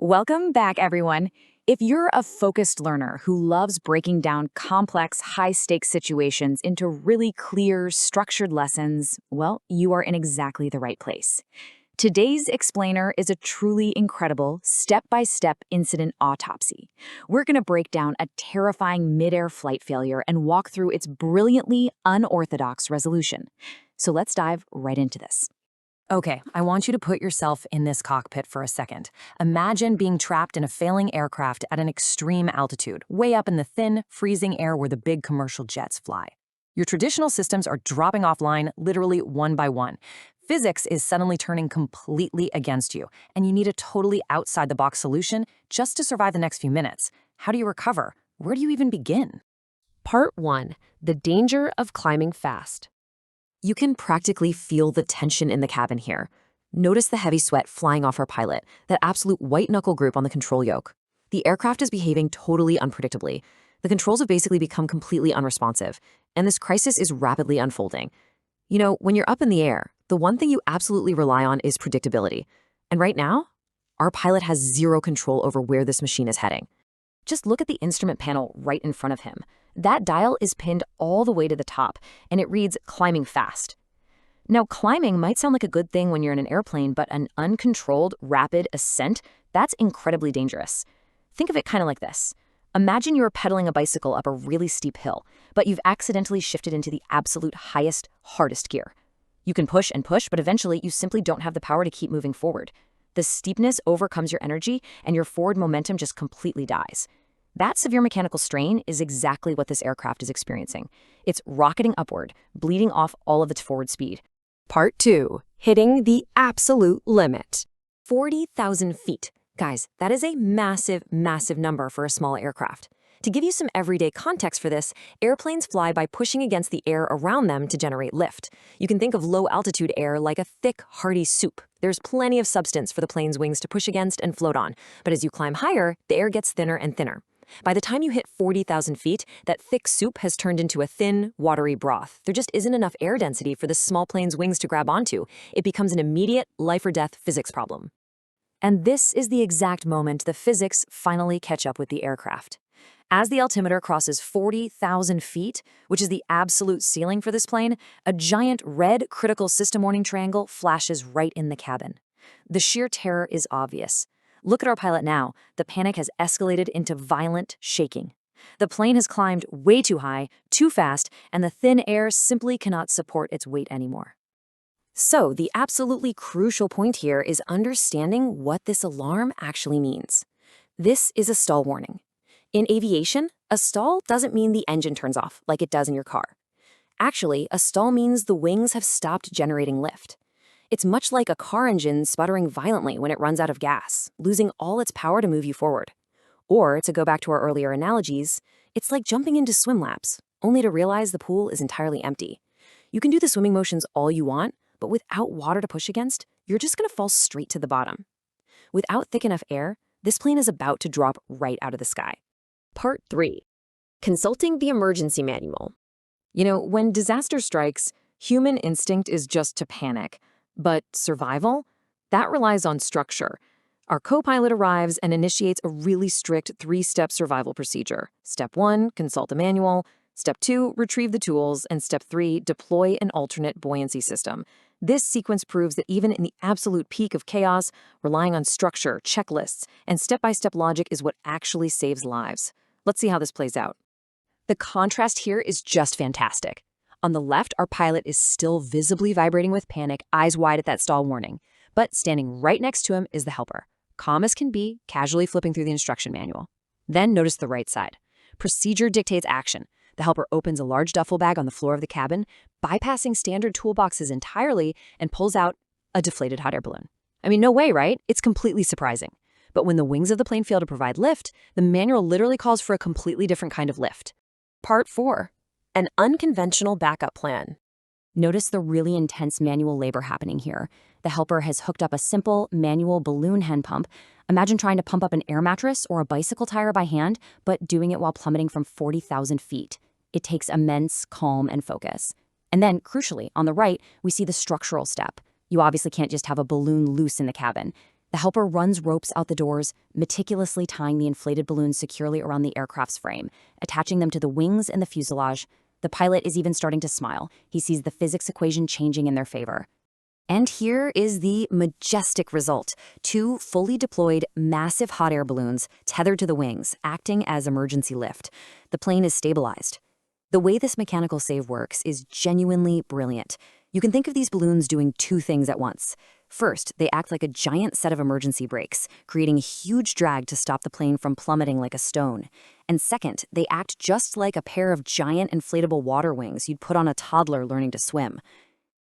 Welcome back, everyone. If you're a focused learner who loves breaking down complex, high-stakes situations into really clear, structured lessons, well, you are in exactly the right place. Today's explainer is a truly incredible, step-by-step incident autopsy. We're going to break down a terrifying mid-air flight failure and walk through its brilliantly unorthodox resolution. So let's dive right into this. Okay, I want you to put yourself in this cockpit for a second. Imagine being trapped in a failing aircraft at an extreme altitude, way up in the thin, freezing air where the big commercial jets fly. Your traditional systems are dropping offline literally one by one. Physics is suddenly turning completely against you, and you need a totally outside-the-box solution just to survive the next few minutes. How do you recover? Where do you even begin? Part 1. The danger of climbing fast. You can practically feel the tension in the cabin here. Notice the heavy sweat flying off our pilot, that absolute white-knuckle grip on the control yoke. The aircraft is behaving totally unpredictably. The controls have basically become completely unresponsive, and this crisis is rapidly unfolding. You know, when you're up in the air, the one thing you absolutely rely on is predictability. And right now, our pilot has zero control over where this machine is heading. Just look at the instrument panel right in front of him. That dial is pinned all the way to the top, and it reads climbing fast. Now, climbing might sound like a good thing when you're in an airplane, but an uncontrolled, rapid ascent, that's incredibly dangerous. Think of it kind of like this. Imagine you're pedaling a bicycle up a really steep hill, but you've accidentally shifted into the absolute highest, hardest gear. You can push and push, but eventually you simply don't have the power to keep moving forward. The steepness overcomes your energy, and your forward momentum just completely dies. That severe mechanical strain is exactly what this aircraft is experiencing. It's rocketing upward, bleeding off all of its forward speed. Part 2. Hitting the absolute limit. 40,000 feet. Guys, that is a massive, massive number for a small aircraft. To give you some everyday context for this, airplanes fly by pushing against the air around them to generate lift. You can think of low-altitude air like a thick, hearty soup. There's plenty of substance for the plane's wings to push against and float on, but as you climb higher, the air gets thinner and thinner. By the time you hit 40,000 feet, that thick soup has turned into a thin, watery broth. There just isn't enough air density for this small plane's wings to grab onto. It becomes an immediate, life-or-death physics problem. And this is the exact moment the physics finally catch up with the aircraft. As the altimeter crosses 40,000 feet, which is the absolute ceiling for this plane, a giant red critical system warning triangle flashes right in the cabin. The sheer terror is obvious. Look at our pilot now. The panic has escalated into violent shaking. The plane has climbed way too high, too fast, and the thin air simply cannot support its weight anymore. So, the absolutely crucial point here is understanding what this alarm actually means. This is a stall warning. In aviation, a stall doesn't mean the engine turns off like it does in your car. Actually, a stall means the wings have stopped generating lift. It's much like a car engine sputtering violently when it runs out of gas, losing all its power to move you forward. Or, to go back to our earlier analogies, it's like jumping into swim laps, only to realize the pool is entirely empty. You can do the swimming motions all you want, but without water to push against, you're just going to fall straight to the bottom. Without thick enough air, this plane is about to drop right out of the sky. Part 3. Consulting the emergency manual. You know, when disaster strikes, human instinct is just to panic. But survival? That relies on structure. Our co-pilot arrives and initiates a really strict 3-step survival procedure. Step 1, consult the manual. Step 2, retrieve the tools. And Step 3, deploy an alternate buoyancy system. This sequence proves that even in the absolute peak of chaos, relying on structure, checklists, and step-by-step logic is what actually saves lives. Let's see how this plays out. The contrast here is just fantastic. On the left, our pilot is still visibly vibrating with panic, eyes wide at that stall warning. But standing right next to him is the helper, calm as can be, casually flipping through the instruction manual. Then notice the right side. Procedure dictates action. The helper opens a large duffel bag on the floor of the cabin, bypassing standard toolboxes entirely, and pulls out a deflated hot air balloon. I mean, no way, right? It's completely surprising. But when the wings of the plane fail to provide lift, the manual literally calls for a completely different kind of lift. Part 4. An unconventional backup plan. Notice the really intense manual labor happening here. The helper has hooked up a simple manual balloon hand pump. Imagine trying to pump up an air mattress or a bicycle tire by hand, but doing it while plummeting from 40,000 feet. It takes immense calm and focus. And then, crucially, on the right, we see the structural step. You obviously can't just have a balloon loose in the cabin. The helper runs ropes out the doors, meticulously tying the inflated balloons securely around the aircraft's frame, attaching them to the wings and the fuselage. The pilot is even starting to smile. He sees the physics equation changing in their favor. And here is the majestic result. 2 fully deployed, massive hot air balloons tethered to the wings, acting as emergency lift. The plane is stabilized. The way this mechanical save works is genuinely brilliant. You can think of these balloons doing 2 things at once. First, they act like a giant set of emergency brakes, creating a huge drag to stop the plane from plummeting like a stone. And second, they act just like a pair of giant inflatable water wings you'd put on a toddler learning to swim.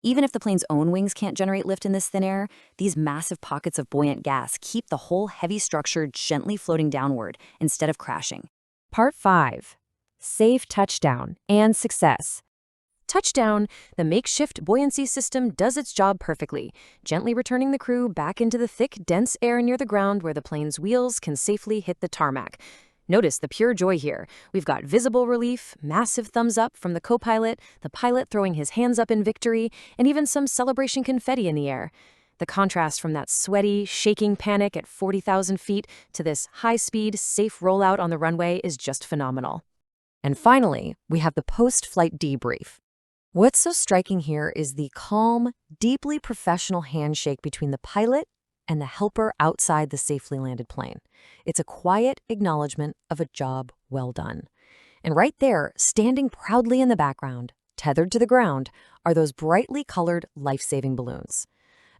Even if the plane's own wings can't generate lift in this thin air, these massive pockets of buoyant gas keep the whole heavy structure gently floating downward instead of crashing. Part 5. Safe touchdown and success. Touchdown, the makeshift buoyancy system does its job perfectly, gently returning the crew back into the thick, dense air near the ground where the plane's wheels can safely hit the tarmac. Notice the pure joy here. We've got visible relief, massive thumbs up from the co-pilot, the pilot throwing his hands up in victory, and even some celebration confetti in the air. The contrast from that sweaty, shaking panic at 40,000 feet to this high-speed, safe rollout on the runway is just phenomenal. And finally, we have the post-flight debrief. What's so striking here is the calm, deeply professional handshake between the pilot and the helper outside the safely landed plane. It's a quiet acknowledgement of a job well done. And right there, standing proudly in the background, tethered to the ground, are those brightly colored life-saving balloons.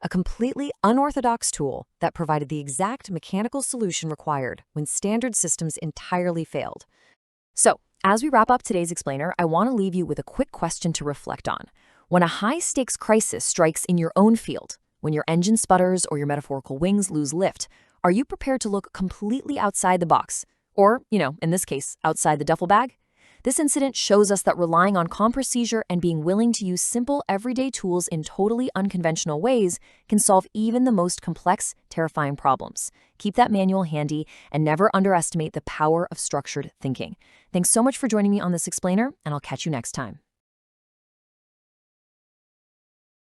A completely unorthodox tool that provided the exact mechanical solution required when standard systems entirely failed. So, as we wrap up today's explainer, I want to leave you with a quick question to reflect on. When a high-stakes crisis strikes in your own field, when your engine sputters or your metaphorical wings lose lift, are you prepared to look completely outside the box? Or, in this case, outside the duffel bag? This incident shows us that relying on calm procedure and being willing to use simple, everyday tools in totally unconventional ways can solve even the most complex, terrifying problems. Keep that manual handy and never underestimate the power of structured thinking. Thanks so much for joining me on this explainer, and I'll catch you next time.